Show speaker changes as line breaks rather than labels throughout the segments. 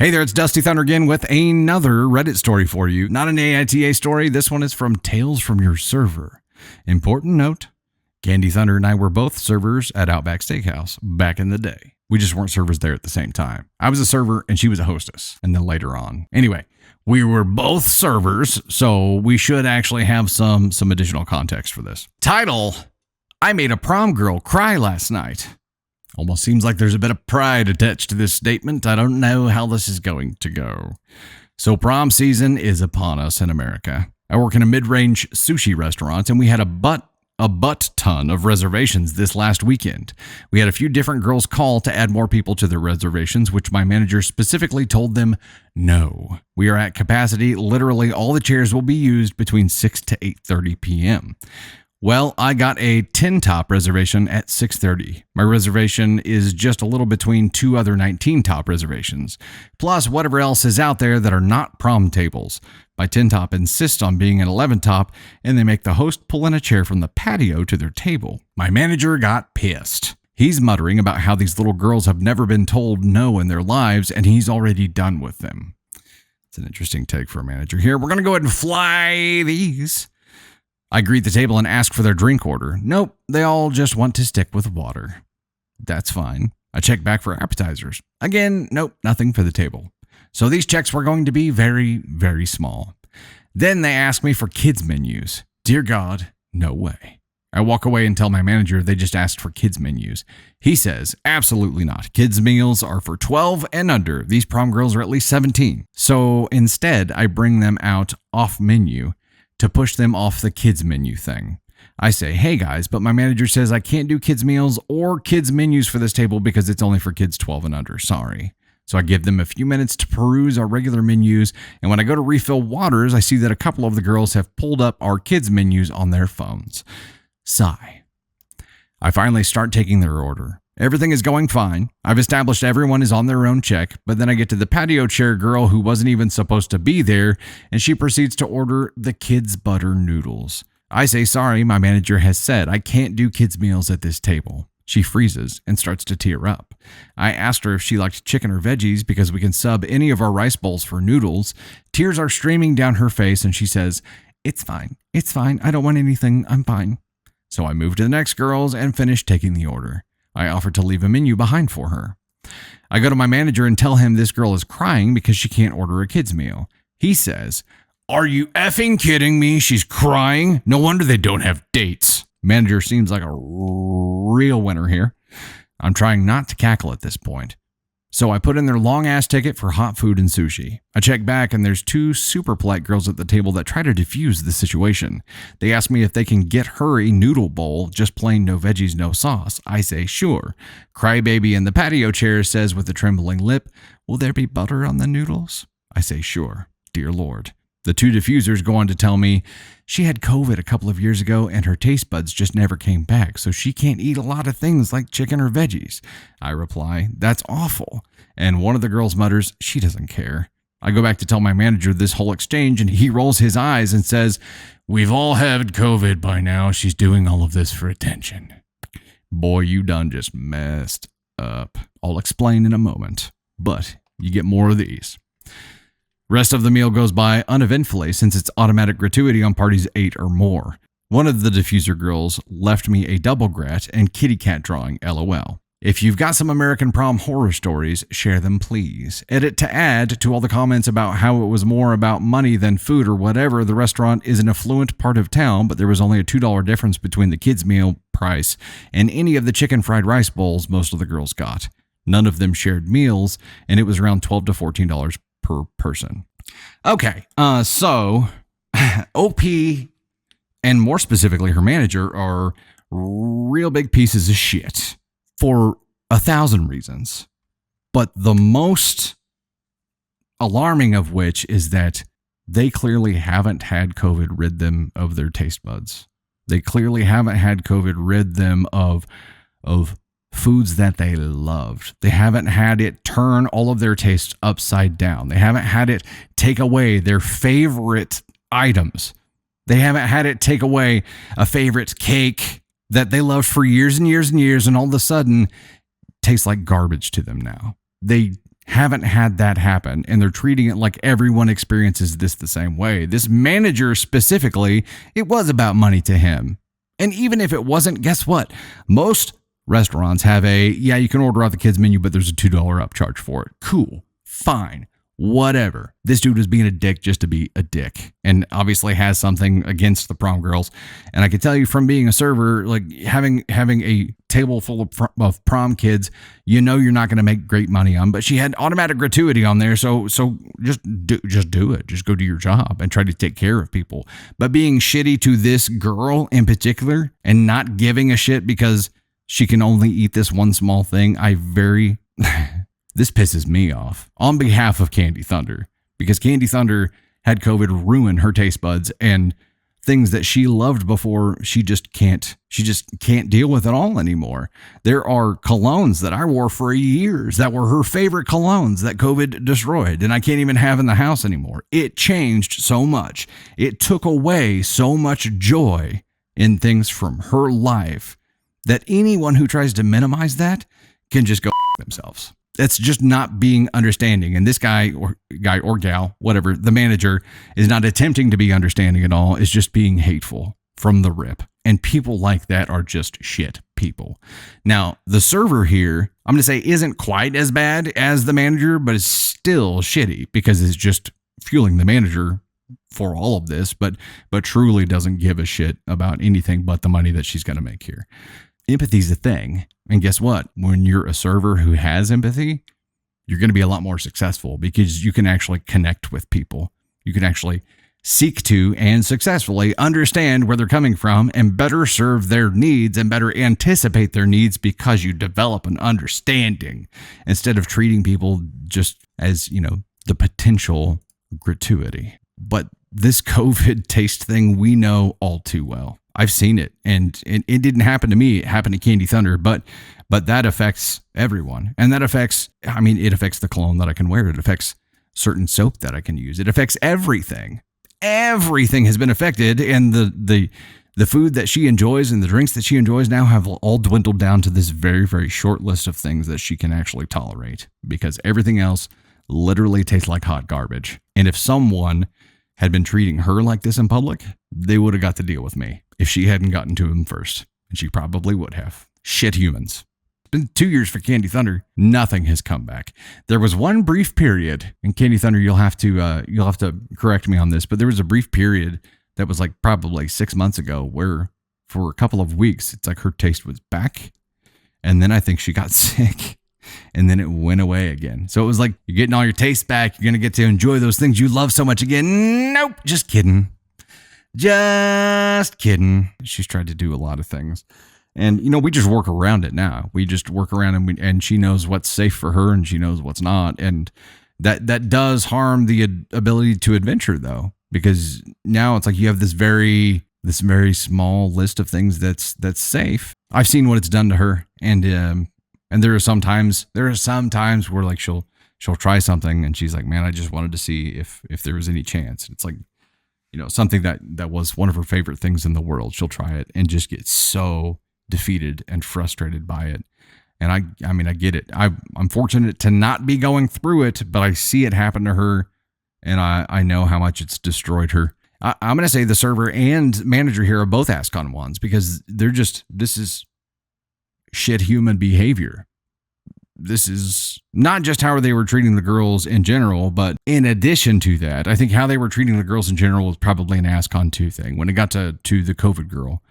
Hey there, it's Dusty Thunder again with another Reddit story for you. Not an AITA story, this one is from Tales from Your Server. Important note, Candy Thunder and I were both servers at Outback Steakhouse back in the day. We just weren't servers there at the same time. I was a server and she was a hostess, and then later on. Anyway, we were both servers, so we should actually have some additional context for this. Title, I made a prom girl cry last night. Almost seems like there's a bit of pride attached to this statement. I don't know how this is going to go. So prom season is upon us in America. I work in a mid-range sushi restaurant, and we had a butt ton of reservations this last weekend. We had a few different girls call to add more people to their reservations, which my manager specifically told them, no. We are at capacity. Literally all the chairs will be used between 6 to 8:30 p.m. Well, I got a 10-top reservation at 6:30. My reservation is just a little between two other 19-top reservations, plus whatever else is out there that are not prom tables. My 10-top insists on being an 11-top, and they make the host pull in a chair from the patio to their table. My manager got pissed. He's muttering about how these little girls have never been told no in their lives, and he's already done with them. It's an interesting take for a manager here. We're going to go ahead and fly these. I greet the table and ask for their drink order. Nope, they all just want to stick with water. That's fine. I check back for appetizers. Again, nope, nothing for the table. So these checks were going to be very, very small. Then they ask me for kids' menus. Dear God, no way. I walk away and tell my manager they just asked for kids' menus. He says, absolutely not. Kids' meals are for 12 and under. These prom girls are at least 17. So instead, I bring them out off menu to push them off the kids menu thing. I say, hey guys, but my manager says I can't do kids meals or kids menus for this table because it's only for kids 12 and under. Sorry. So I give them a few minutes to peruse our regular menus, and when I go to refill waters, I see that a couple of the girls have pulled up our kids menus on their phones. Sigh. I finally start taking their order. Everything is going fine. I've established everyone is on their own check, but then I get to the patio chair girl who wasn't even supposed to be there, and she proceeds to order the kids' butter noodles. I say, sorry, my manager has said I can't do kids' meals at this table. She freezes and starts to tear up. I asked her if she liked chicken or veggies because we can sub any of our rice bowls for noodles. Tears are streaming down her face, and she says, it's fine. It's fine. I don't want anything. I'm fine. So I move to the next girls and finish taking the order. I offer to leave a menu behind for her. I go to my manager and tell him this girl is crying because she can't order a kid's meal. He says, are you effing kidding me? She's crying? No wonder they don't have dates. Manager seems like a real winner here. I'm trying not to cackle at this point. So I put in their long-ass ticket for hot food and sushi. I check back and there's two super polite girls at the table that try to defuse the situation. They ask me if they can get her a noodle bowl, just plain no veggies, no sauce. I say, sure. Crybaby in the patio chair says with a trembling lip, will there be butter on the noodles? I say, sure. Dear Lord. The two diffusers go on to tell me she had COVID a couple of years ago and her taste buds just never came back, so she can't eat a lot of things like chicken or veggies. I reply, that's awful. And one of the girls mutters, she doesn't care. I go back to tell my manager this whole exchange, and he rolls his eyes and says, we've all had COVID by now. She's doing all of this for attention. Boy, you done just messed up. I'll explain in a moment, but you get more of these. Rest of the meal goes by uneventfully since it's automatic gratuity on parties 8 or more. One of the diffuser girls left me a double grat and kitty cat drawing, LOL. If you've got some American prom horror stories, share them please. Edit to add to all the comments about how it was more about money than food or whatever. The restaurant is an affluent part of town, but there was only a $2 difference between the kids' meal price and any of the chicken fried rice bowls most of the girls got. None of them shared meals, and it was around $12 to $14 per person. Okay, so OP and more specifically her manager are real big pieces of shit for 1,000 reasons. But the most alarming of which is that they clearly haven't had COVID rid them of their taste buds. They clearly haven't had COVID rid them of foods that they loved. They haven't had it turn all of their tastes upside down. They haven't had it take away their favorite items. They haven't had it take away a favorite cake that they loved for years and years and years, and all of a sudden tastes like garbage to them now. They haven't had that happen, and they're treating it like everyone experiences this the same way. This manager specifically, it was about money to him. And even if it wasn't, guess what? Most restaurants have you can order out the kids menu, but there's a $2 upcharge for it. Cool. Fine. Whatever. This dude was being a dick just to be a dick, and obviously has something against the prom girls. And I can tell you from being a server, like having a table full of prom kids, you're not going to make great money on. But she had automatic gratuity on there, so just do it. Just go do your job and try to take care of people. But being shitty to this girl in particular and not giving a shit because she can only eat this one small thing, this pisses me off on behalf of Candy Thunder, because Candy Thunder had COVID ruin her taste buds, and things that she loved before, she just can't deal with it all anymore. There are colognes that I wore for years that were her favorite colognes that COVID destroyed, and I can't even have in the house anymore. It changed so much. It took away so much joy in things from her life that anyone who tries to minimize that can just go themselves. That's just not being understanding. And this guy or gal, whatever, the manager, is not attempting to be understanding at all. It's just being hateful from the rip. And people like that are just shit people. Now, the server here, I'm going to say, isn't quite as bad as the manager, but it's still shitty because it's just fueling the manager for all of this, but truly doesn't give a shit about anything but the money that she's going to make here. Empathy's a thing. And guess what? When you're a server who has empathy, you're going to be a lot more successful because you can actually connect with people. You can actually seek to and successfully understand where they're coming from and better serve their needs and better anticipate their needs because you develop an understanding instead of treating people just as, the potential gratuity. But this COVID taste thing, we know all too well. I've seen it, and it didn't happen to me. It happened to Candy Thunder, but that affects everyone. And that affects, it affects the cologne that I can wear. It affects certain soap that I can use. It affects everything. Everything has been affected, and the food that she enjoys and the drinks that she enjoys now have all dwindled down to this very, very short list of things that she can actually tolerate, because everything else literally tastes like hot garbage. And if someone had been treating her like this in public, they would have got to deal with me if she hadn't gotten to him first. And she probably would have. Shit humans. It's been 2 years for Candy Thunder. Nothing has come back. There was one brief period, and Candy Thunder, you'll have to correct me on this, but there was a brief period that was like probably 6 months ago where for a couple of weeks, it's like her taste was back. And then I think she got sick. And then it went away again. So it was like, you're getting all your taste back. You're going to get to enjoy those things you love so much again. Nope. Just kidding. Just kidding. She's tried to do a lot of things. And, we just work around it now. We just work around and she knows what's safe for her and she knows what's not. And that does harm the ability to adventure, though, because now it's like you have this very small list of things that's safe. I've seen what it's done to her. And there are some times where like she'll try something and she's like, man, I just wanted to see if there was any chance. It's like, something that was one of her favorite things in the world. She'll try it and just get so defeated and frustrated by it. And I get it. I'm fortunate to not be going through it, but I see it happen to her, and I know how much it's destroyed her. I'm going to say the server and manager here are both ascon ones, because this is shit human behavior. This is not just how they were treating the girls in general, but in addition to that, I think how they were treating the girls in general was probably an ascon 2 thing when it got to the COVID girl,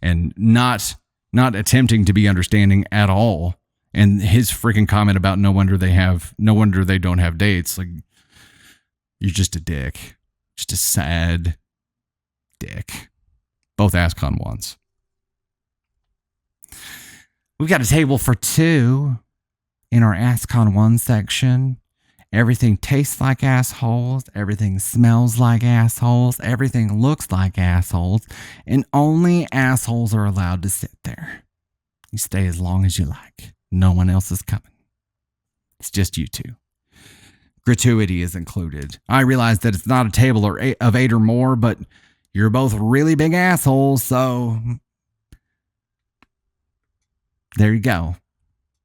and not attempting to be understanding at all. And his freaking comment about no wonder they don't have dates. Like, you're just a dick. Just a sad dick. Both ascon ones. We've got a table for 2 in our ascon 1 section. Everything tastes like assholes. Everything smells like assholes. Everything looks like assholes. And only assholes are allowed to sit there. You stay as long as you like. No one else is coming. It's just you 2. Gratuity is included. I realize that it's not a table of 8 or more, but you're both really big assholes, so there you go.